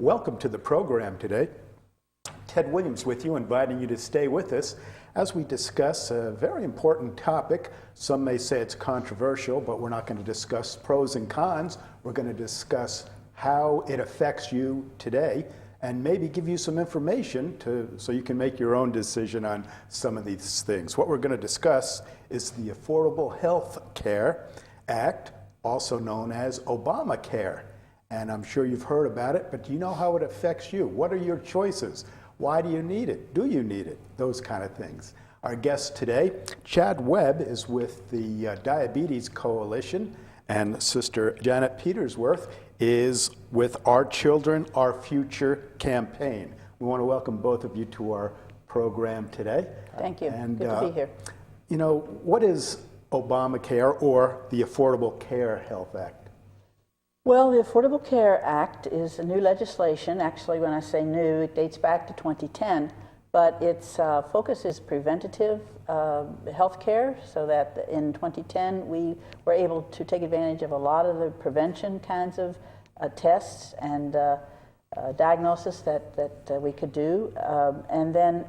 Welcome to the program today. Ted Williams with you, inviting you to stay with us as we discuss a very important topic. Some may say it's controversial, but we're not going to discuss pros and cons. We're going to discuss how it affects you today and maybe give you some information so you can make your own decision on some of these things. What we're going to discuss is the Affordable Health Care Act, also known as Obamacare. And I'm sure you've heard about it, but do you know how it affects you? What are your choices? Why do you need it? Do you need it? Those kind of things. Our guest today, Chad Webb, is with the Diabetes Coalition, and Sister Janet Petersworth is with Our Children, Our Future campaign. We want to welcome both of you to our program today. Thank you. And, good to be here. You know, what is Obamacare or the Affordable Care Health Act? Well, the Affordable Care Act is a new legislation. Actually, when I say new, it dates back to 2010, but its focus is preventative health care, so that in 2010 we were able to take advantage of a lot of the prevention kinds of tests and diagnosis that we could do. And then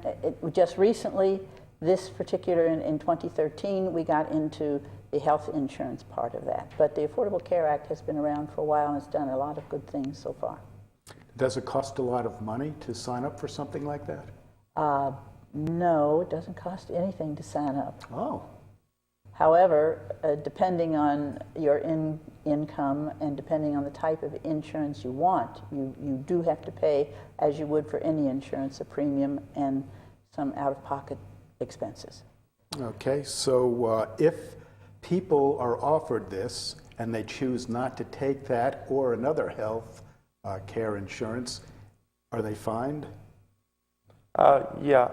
just recently, this particular, in 2013, we got into the health insurance part of that. But the Affordable Care Act has been around for a while and it's done a lot of good things so far. Does it cost a lot of money to sign up for something like that? No, it doesn't cost anything to sign up. Oh. However, depending on your income and depending on the type of insurance you want, you do have to pay, as you would for any insurance, a premium and some out-of-pocket expenses. Okay, so if people are offered this and they choose not to take that or another health care insurance, are they fined? Yeah.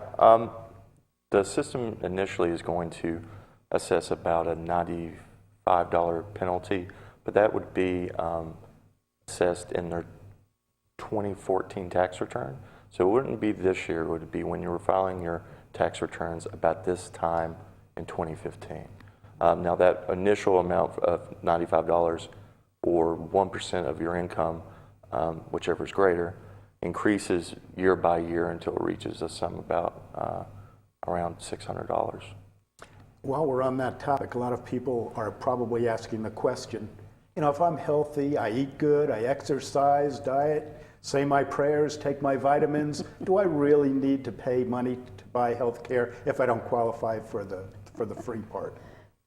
The system initially is going to assess about a $95 penalty, but that would be assessed in their 2014 tax return. So it wouldn't be this year, it would be when you were filing your tax returns about this time in 2015. Now that initial amount of $95 or 1% of your income, whichever is greater, increases year by year until it reaches a sum about around $600. While we're on that topic, a lot of people are probably asking the question, you know, if I'm healthy, I eat good, I exercise, diet, say my prayers, take my vitamins, do I really need to pay money to buy health care if I don't qualify for the free part?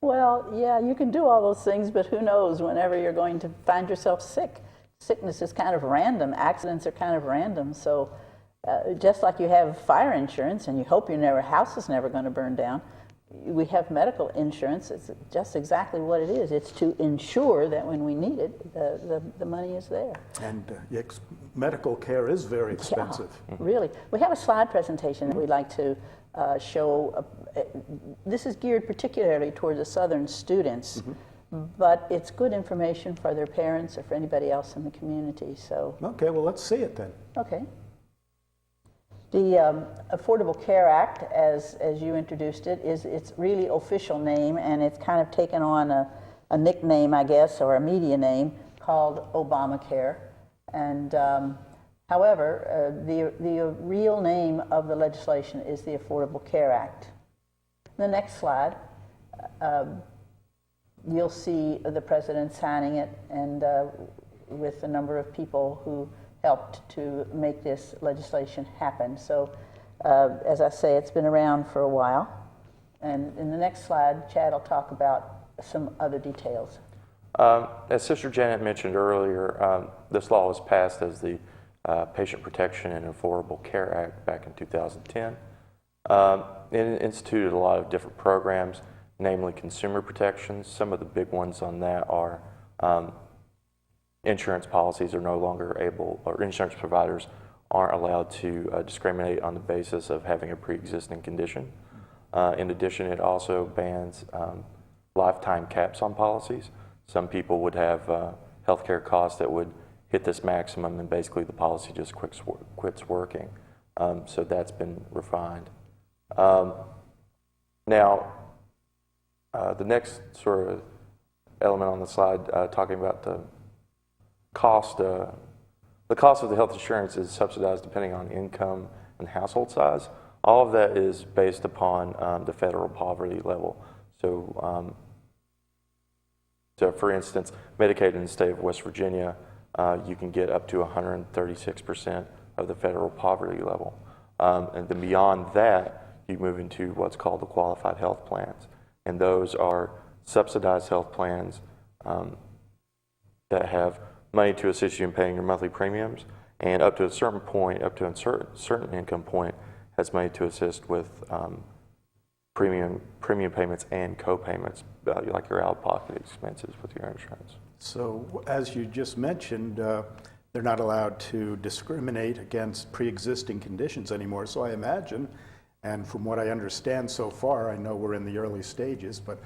Well, yeah, you can do all those things, but who knows whenever you're going to find yourself sick. Sickness is kind of random. Accidents are kind of random. So just like you have fire insurance and you hope your house is never going to burn down, we have medical insurance. It's just exactly what it is. It's to ensure that when we need it, the money is there. And medical care is very expensive. Yeah, really. We have a slide presentation that we'd like to show. This is geared particularly toward the Southern students, but it's good information for their parents or for anybody else in the community. So. Okay, well, let's see it then. Okay. The Affordable Care Act, as you introduced it, is its really official name, and it's kind of taken on a nickname, I guess, or a media name called Obamacare. And however, the real name of the legislation is the Affordable Care Act. The next slide, you'll see the president signing it, and with a number of people who helped to make this legislation happen. So, as I say, it's been around for a while. And in the next slide, Chad will talk about some other details. As Sister Janet mentioned earlier, this law was passed as the Patient Protection and Affordable Care Act back in 2010. It instituted a lot of different programs, namely consumer protections. Some of the big ones on that are insurance policies are no longer able, or insurance providers aren't allowed to discriminate on the basis of having a pre-existing condition. In addition, it also bans lifetime caps on policies. Some people would have healthcare costs that would hit this maximum and basically the policy just quits working. So that's been refined. Now, the next sort of element on the slide talking about the cost, the cost of the health insurance is subsidized depending on income and household size. All of that is based upon the federal poverty level. So, so for instance, Medicaid in the state of West Virginia, you can get up to 136% of the federal poverty level. And then beyond that, you move into what's called the qualified health plans. And those are subsidized health plans that have money to assist you in paying your monthly premiums, and up to a certain point, up to a certain income point, has money to assist with premium payments and co-payments, like your out-of-pocket expenses with your insurance. So as you just mentioned, they're not allowed to discriminate against pre-existing conditions anymore. So I imagine, and from what I understand so far, I know we're in the early stages, but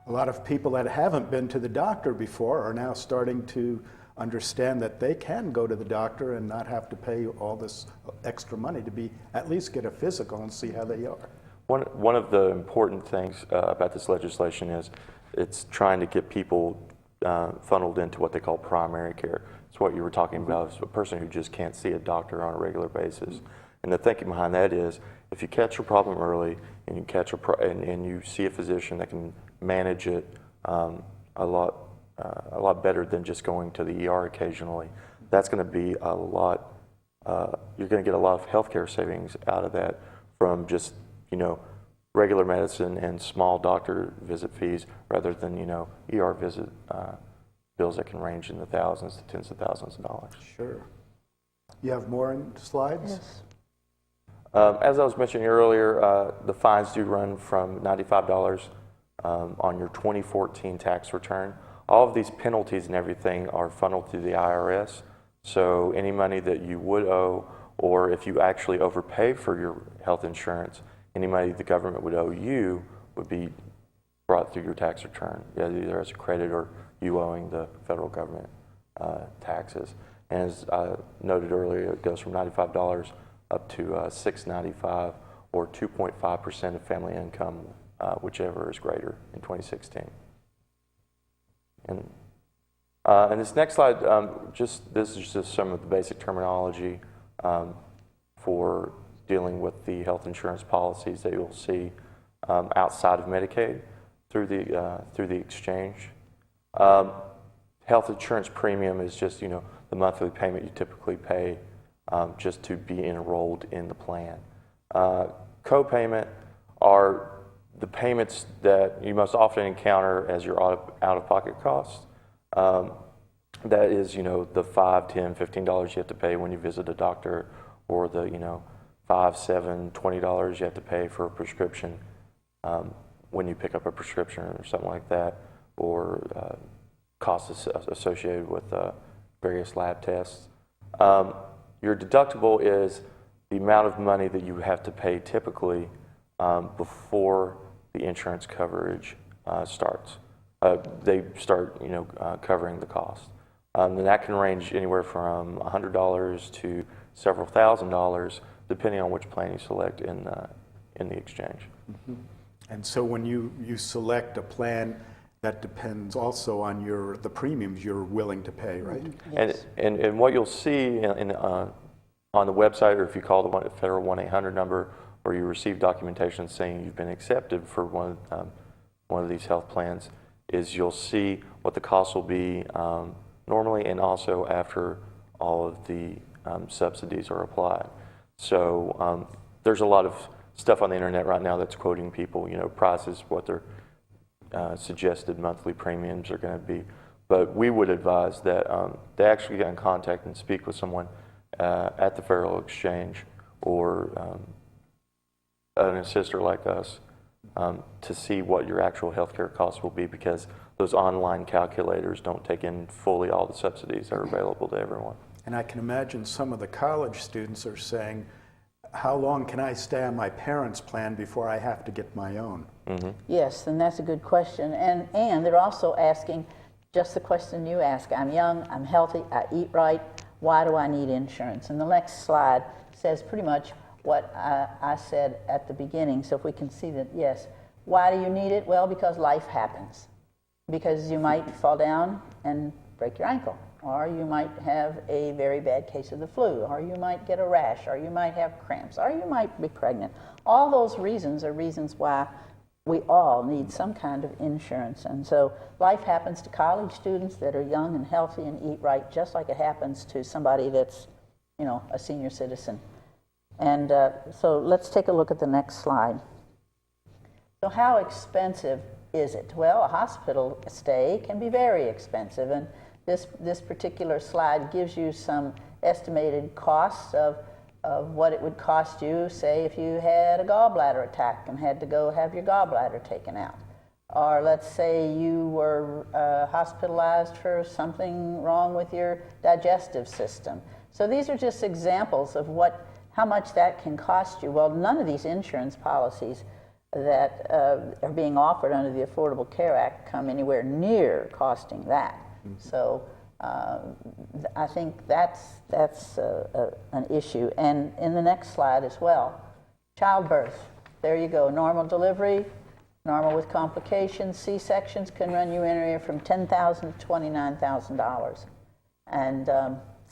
a lot of people that haven't been to the doctor before are now starting to understand that they can go to the doctor and not have to pay all this extra money to at least get a physical and see how they are. One of the important things about this legislation is it's trying to get people funneled into what they call primary care. It's what you were talking about, is a person who just can't see a doctor on a regular basis. And the thinking behind that is, if you catch a problem early and you catch and you see a physician that can manage it a lot better than just going to the ER occasionally, that's going to be a lot. You're going to get a lot of healthcare savings out of that from just regular medicine and small doctor visit fees, rather than ER visit bills that can range in the thousands to tens of thousands of dollars. Sure. You have more in slides? Yes. As I was mentioning earlier, the fines do run from $95 on your 2014 tax return. All of these penalties and everything are funneled through the IRS. So any money that you would owe, or if you actually overpay for your health insurance, any money the government would owe you would be brought through your tax return, either as a credit or you owing the federal government taxes. And as I noted earlier, it goes from $95 up to $695, or 2.5% of family income, whichever is greater in 2016. And this next slide, this is just some of the basic terminology for dealing with the health insurance policies that you'll see outside of Medicaid through the exchange. Health insurance premium is just the monthly payment you typically pay just to be enrolled in the plan. Co-payment are the payments that you most often encounter as your out-of-pocket costs. That is, the $5, $10, $15 you have to pay when you visit a doctor, or the $5, $7, $20 you have to pay for a prescription when you pick up a prescription or something like that, or costs associated with various lab tests. Your deductible is the amount of money that you have to pay typically before the insurance coverage starts. They start, covering the cost. And that can range anywhere from $100 to several $1,000s, depending on which plan you select in the exchange. Mm-hmm. And so when you select a plan, that depends also on the premiums you're willing to pay, right? Yes. And what you'll see on the website, or if you call the federal 1-800 number, or you receive documentation saying you've been accepted for one of these health plans, is you'll see what the cost will be normally, and also after all of the subsidies are applied. So there's a lot of stuff on the internet right now that's quoting people, prices, what their suggested monthly premiums are going to be. But we would advise that they actually get in contact and speak with someone at the Federal Exchange, or an assister like us, to see what your actual healthcare costs will be, because those online calculators don't take in fully all the subsidies that are available to everyone. And I can imagine some of the college students are saying, how long can I stay on my parents' plan before I have to get my own? Mm-hmm. Yes, and that's a good question. And they're also asking just the question you ask. I'm young, I'm healthy, I eat right, why do I need insurance? And the next slide says pretty much what I said at the beginning. So if we can see that, yes. Why do you need it? Well, because life happens. Because you might fall down and break your ankle. or you might have a very bad case of the flu, or you might get a rash, or you might have cramps, or you might be pregnant. All those reasons are reasons why we all need some kind of insurance. And so life happens to college students that are young and healthy and eat right, just like it happens to somebody that's, a senior citizen. And so let's take a look at the next slide. So how expensive is it? Well, a hospital stay can be very expensive, and this particular slide gives you some estimated costs of what it would cost you, say, if you had a gallbladder attack and had to go have your gallbladder taken out. Or let's say you were hospitalized for something wrong with your digestive system. So these are just examples of how much that can cost you. Well, none of these insurance policies that are being offered under the Affordable Care Act come anywhere near costing that. Mm-hmm. So I think that's an issue. And in the next slide as well, childbirth. There you go, normal delivery, normal with complications. C-sections can run you anywhere from $10,000 to $29,000. And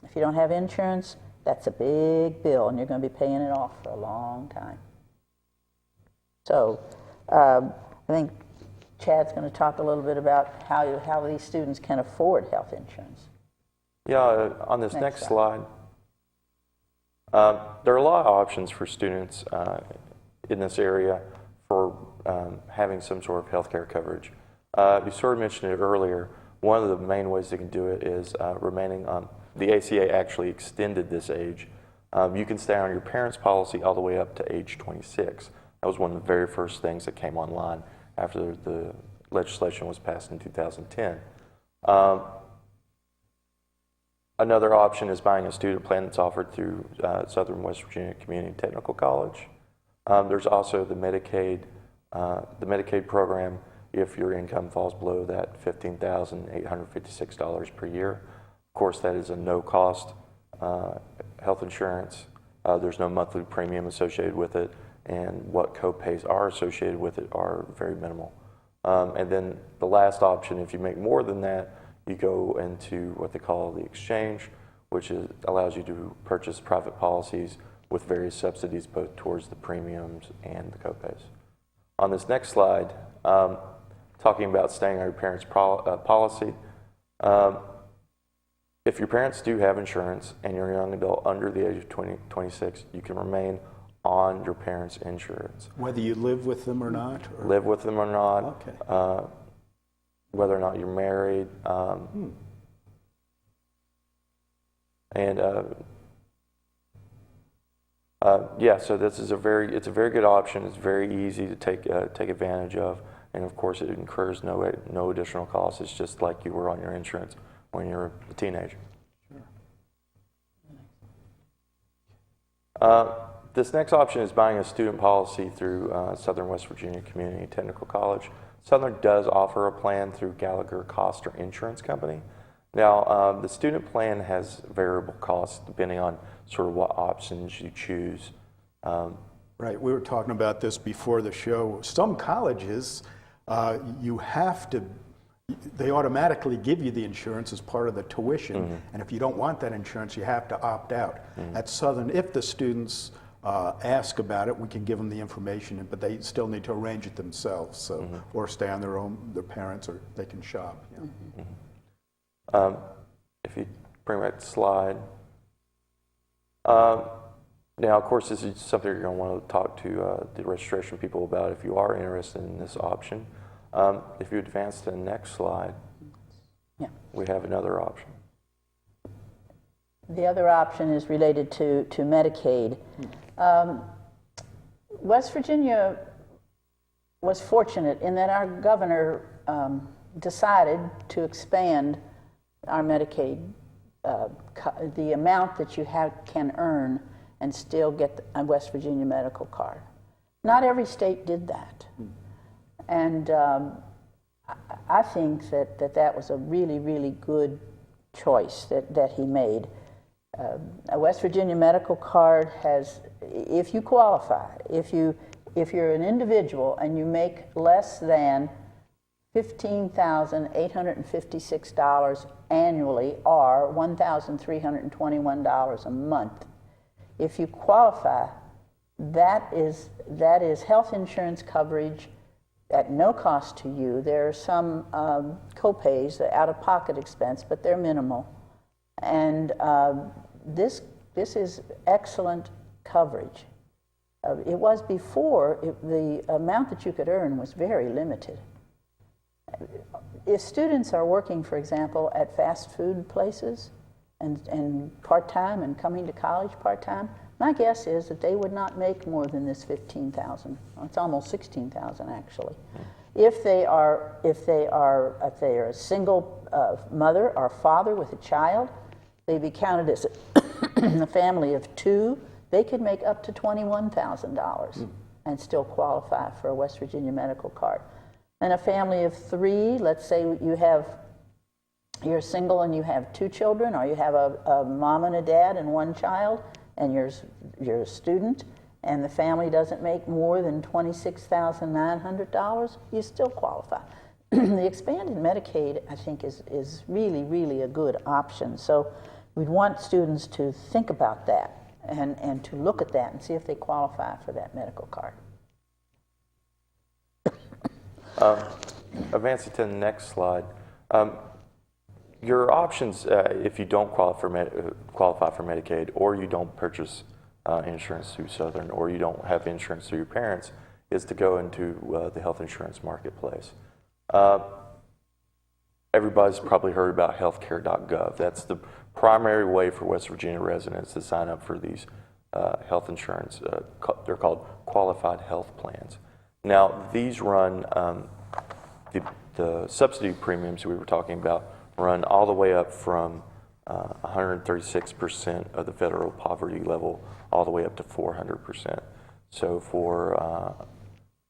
if you don't have insurance, that's a big bill, and you're going to be paying it off for a long time. So I think Chad's going to talk a little bit about how these students can afford health insurance. Yeah, on this next slide, there are a lot of options for students in this area for having some sort of health care coverage. You sort of mentioned it earlier. One of the main ways they can do it is remaining on, the ACA actually extended this age. You can stay on your parents' policy all the way up to age 26. That was one of the very first things that came online after the legislation was passed in 2010. Another option is buying a student plan that's offered through Southern West Virginia Community Technical College. There's also the Medicaid program if your income falls below that $15,856 per year. Of course, that is a no-cost health insurance. There's no monthly premium associated with it, and what co-pays are associated with it are very minimal. And then the last option, if you make more than that, you go into what they call the exchange, which allows you to purchase private policies with various subsidies both towards the premiums and the co-pays. On this next slide, talking about staying on your parents' policy, if your parents do have insurance and you're a young adult under the age of 26, you can remain on your parents' insurance. Whether you live with them or not? Or? Live with them or not. Okay. Whether or not you're married. And yeah, so this is it's a very good option. It's very easy to take advantage of, and of course it incurs no additional cost. It's just like you were on your insurance when you're a teenager. Sure. This next option is buying a student policy through Southern West Virginia Community Technical College. Southern does offer a plan through Gallagher Coster Insurance Company. Now, the student plan has variable costs depending on sort of what options you choose. Right, we were talking about this before the show. Some colleges, they automatically give you the insurance as part of the tuition, mm-hmm. and if you don't want that insurance, you have to opt out. Mm-hmm. At Southern, if the students ask about it, we can give them the information, but they still need to arrange it themselves, so mm-hmm. or stay on their parents, or they can shop. Yeah. Mm-hmm. If you bring back the slide. Now, of course, this is something you're going to want to talk to the registration people about if you are interested in this option. If you advance to the next slide, yeah. We have another option. The other option is related to Medicaid. West Virginia was fortunate in that our governor decided to expand our Medicaid, the amount that you can earn and still get a West Virginia medical card. Not every state did that. And I think that was a really, really good choice that he made. A West Virginia medical card has, if you qualify, if you're an individual and you make less than $15,856 annually, or $1,321 a month. If you qualify, that is health insurance coverage at no cost to you. There are some co-pays, out-of-pocket expense, but they're minimal. And this is excellent coverage. It was before, the amount that you could earn was very limited. If students are working, for example, at fast food places and part-time and coming to college part-time, my guess is that they would not make more than this $15,000. It's almost $16,000 actually. If they are a single mother or father with a child, they'd be counted as a family of two. They could make up to $21,000 and still qualify for a West Virginia medical card. And a family of three, let's say you're single and you have two children, or you have a mom and a dad and one child, and you're a student, and the family doesn't make more than $26,900, you still qualify. The expanded Medicaid, I think, is really, really a good option. So we'd want students to think about that and to look at that and see if they qualify for that medical card. Advancing to the next slide. Your options, if you don't qualify for Medicaid, or you don't purchase insurance through Southern, or you don't have insurance through your parents, is to go into the health insurance marketplace. Everybody's probably heard about healthcare.gov. That's the primary way for West Virginia residents to sign up for these health insurance. They're called qualified health plans. Now, these run, the subsidy premiums we were talking about run all the way up from 136% of the federal poverty level all the way up to 400%. So for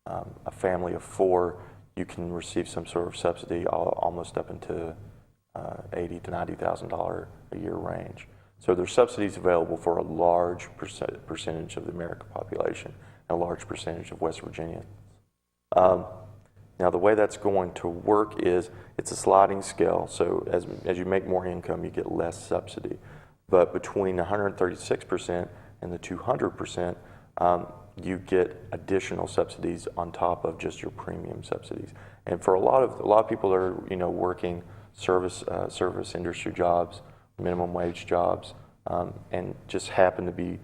a family of four, you can receive some sort of subsidy almost up into $80,000 to $90,000 a year range. So there's subsidies available for a large percentage of the American population and a large percentage of West Virginians. Now, the way that's going to work is it's a sliding scale. So as you make more income, you get less subsidy. But between 136% and the 200%, you get additional subsidies on top of just your premium subsidies. And for a lot of people that are working service industry jobs, minimum wage jobs, and just happen to be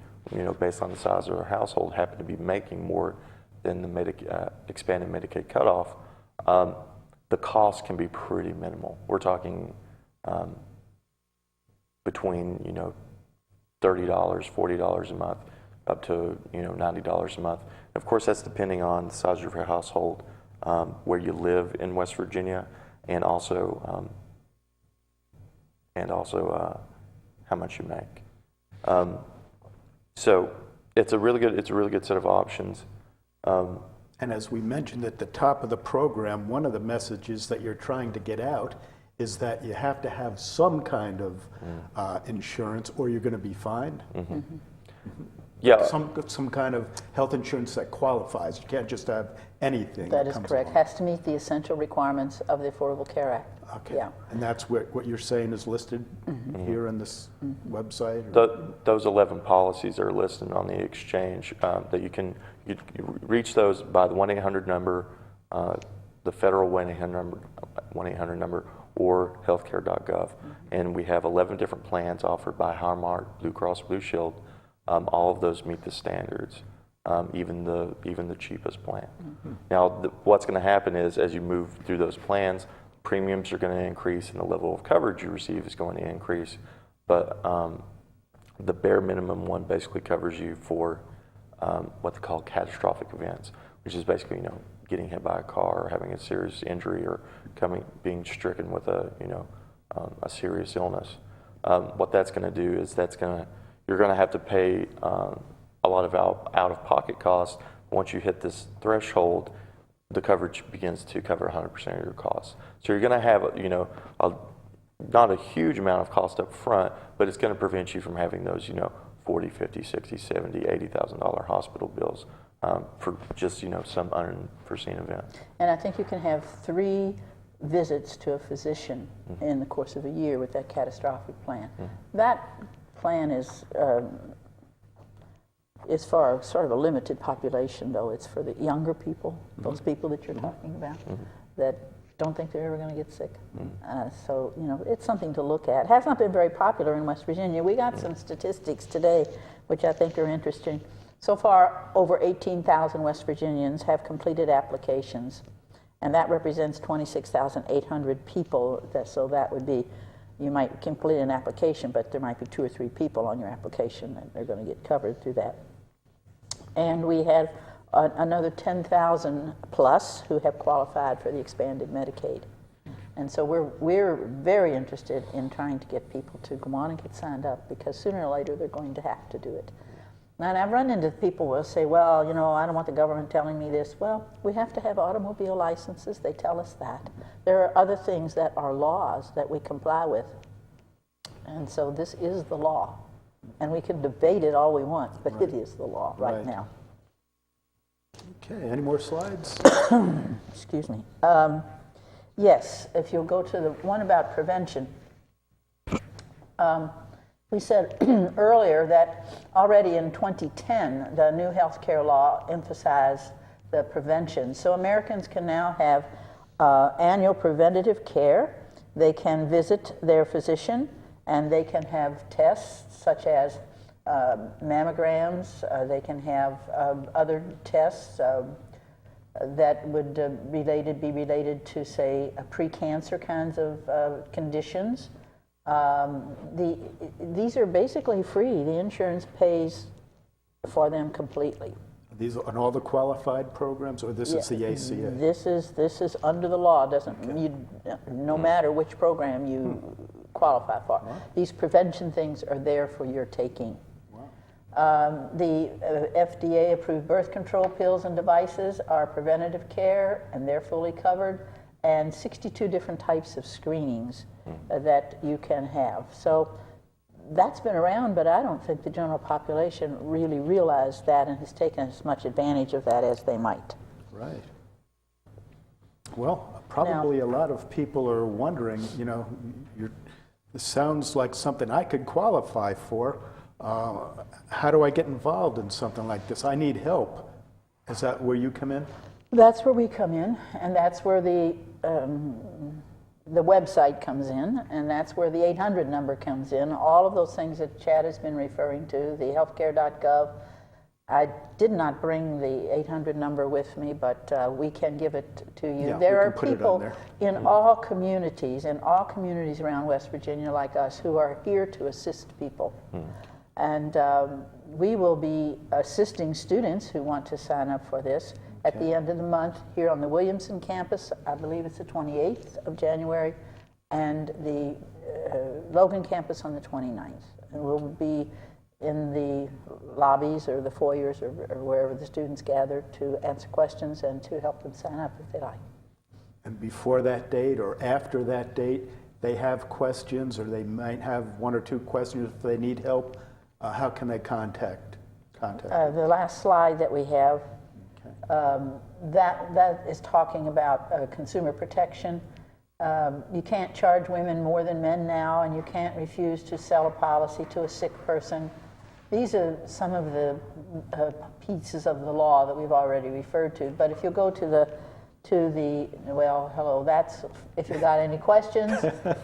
based on the size of their household, happen to be making more than the expanded Medicaid cutoff, the cost can be pretty minimal. We're talking between $30, $40 a month, up to $90 a month. And of course, that's depending on the size of your household, where you live in West Virginia, and also how much you make. So it's a really good set of options. And as we mentioned at the top of the program, one of the messages that you're trying to get out is that you have to have some kind of insurance, or you're going to be fined. Mm-hmm. Yeah. Some kind of health insurance that qualifies. You can't just have anything. That is correct. Has to meet the essential requirements of the Affordable Care Act. Okay. Yeah. And that's what you're saying is listed here on this website? Those 11 policies are listed on the exchange. That you reach those by the 1-800 number, the federal 1-800 number, or healthcare.gov. And we have 11 different plans offered by Highmark, Blue Cross Blue Shield. All of those meet the standards, even the cheapest plan. Now, what's going to happen is, as you move through those plans, premiums are going to increase and the level of coverage you receive is going to increase. But the bare minimum one basically covers you for what they call catastrophic events, which is basically getting hit by a car, or having a serious injury, or being stricken with a serious illness. What that's going to do is you're going to have to pay a lot of out-of-pocket costs. Once you hit this threshold, the coverage begins to cover 100% of your costs. So you're going to have not a huge amount of cost up front, but it's going to prevent you from having those $40,000, $50,000, $60,000, $70,000, $80,000 hospital bills for just some unforeseen event. And I think you can have 3 visits to a physician in the course of a year with that catastrophic plan. That plan is for sort of a limited population, though. It's for the younger people, those people that you're talking about, that don't think they're ever going to get sick. So, you know, it's something to look at. It has not been very popular in West Virginia. We got some statistics today, which I think are interesting. So far, over 18,000 West Virginians have completed applications, and that represents 26,800 people. So that would be, you might complete an application, but there might be 2 or 3 people on your application that are going to get covered through that. And we have another 10,000 plus who have qualified for the expanded Medicaid. And so we're very interested in trying to get people to go on and get signed up, because sooner or later they're going to have to do it. And I've run into people who will say, well, you know, I don't want the government telling me this. Well, we have to have automobile licenses. They tell us that. There are other things that are laws that we comply with. And so this is the law. And we can debate it all we want, but it is the law right now. Okay, any more slides? Excuse me. Yes, if you'll go to the one about prevention. We said earlier that already in 2010, the new health care law emphasized the prevention. So Americans can now have annual preventative care. They can visit their physician, and they can have tests such as mammograms. They can have other tests that would be related to, say, pre-cancer kinds of conditions. These are basically free. The insurance pays for them completely. These are on all the qualified programs, or this is the ACA? This is under the law. No matter which program you qualify for. Wow. These prevention things are there for your taking. Wow. The FDA-approved birth control pills and devices are preventative care, and they're fully covered, and 62 different types of screenings that you can have. So that's been around, but I don't think the general population really realized that and has taken as much advantage of that as they might. Right. Well, probably a lot of people are wondering, you know, this sounds like something I could qualify for. How do I get involved in something like this? I need help. Is that where you come in? That's where we come in, and that's where the website comes in, and that's where the 800 number comes in. All of those things that Chad has been referring to, the healthcare.gov. I did not bring the 800 number with me, but we can give it to you. Yeah, there are put people it on there. in all communities around West Virginia like us who are here to assist people. And we will be assisting students who want to sign up for this at the end of the month here on the Williamson campus. I believe it's the 28th of January, and the Logan campus on the 29th. And we'll be in the lobbies or the foyers or wherever the students gather to answer questions and to help them sign up if they like. And before that date or after that date, they have questions, or they might have 1 or 2 questions if they need help. How can they contact the last slide that we have, that is talking about consumer protection. You can't charge women more than men now, and you can't refuse to sell a policy to a sick person. These are some of the pieces of the law that we've already referred to. But if you go to the well, hello, that's, if you've got any questions,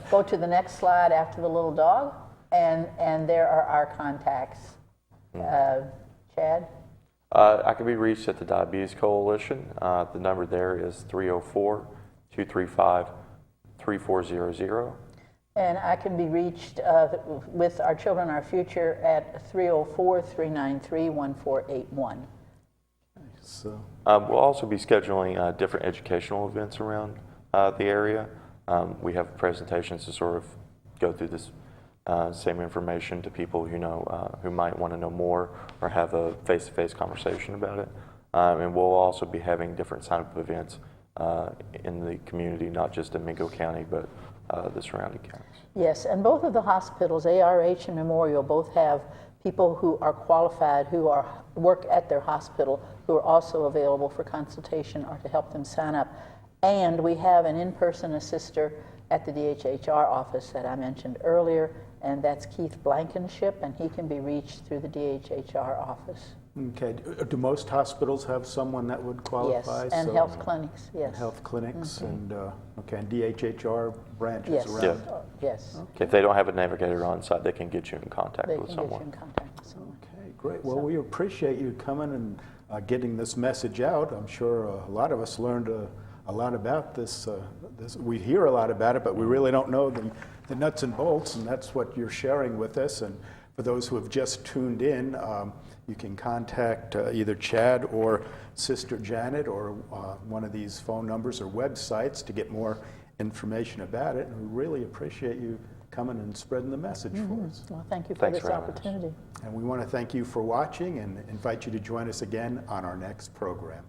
go to the next slide after the little dog, and there are our contacts. Chad? I can be reached at the Diabetes Coalition. The number there is 304-235-3400. And I can be reached with Our Children, Our Future at 304-393-1481. So. We'll also be scheduling different educational events around the area. We have presentations to sort of go through this same information to people who might want to know more or have a face-to-face conversation about it. And we'll also be having different type of events in the community, not just in Mingo County, but the surrounding counties. Yes, and both of the hospitals, ARH and Memorial, both have people who are qualified, who work at their hospital, who are also available for consultation or to help them sign up. And we have an in-person assister at the DHHR office that I mentioned earlier, and that's Keith Blankenship, and he can be reached through the DHHR office. Okay. Do most hospitals have someone that would qualify? Yes, and So- health clinics, yes. Health clinics and, okay, and DHHR branches Yes, around? yes. If they don't have a navigator on site, they can get you in contact They with can get you someone. in contact with someone. Okay, great. Well, we appreciate you coming and getting this message out. I'm sure a lot of us learned a lot about this. We hear a lot about it, but we really don't know the nuts and bolts, and that's what you're sharing with us. And for those who have just tuned in, you can contact either Chad or Sister Janet or one of these phone numbers or websites to get more information about it. And we really appreciate you coming and spreading the message for us. Well, thank you for Thanks this for having us. opportunity. And we want to thank you for watching and invite you to join us again on our next program.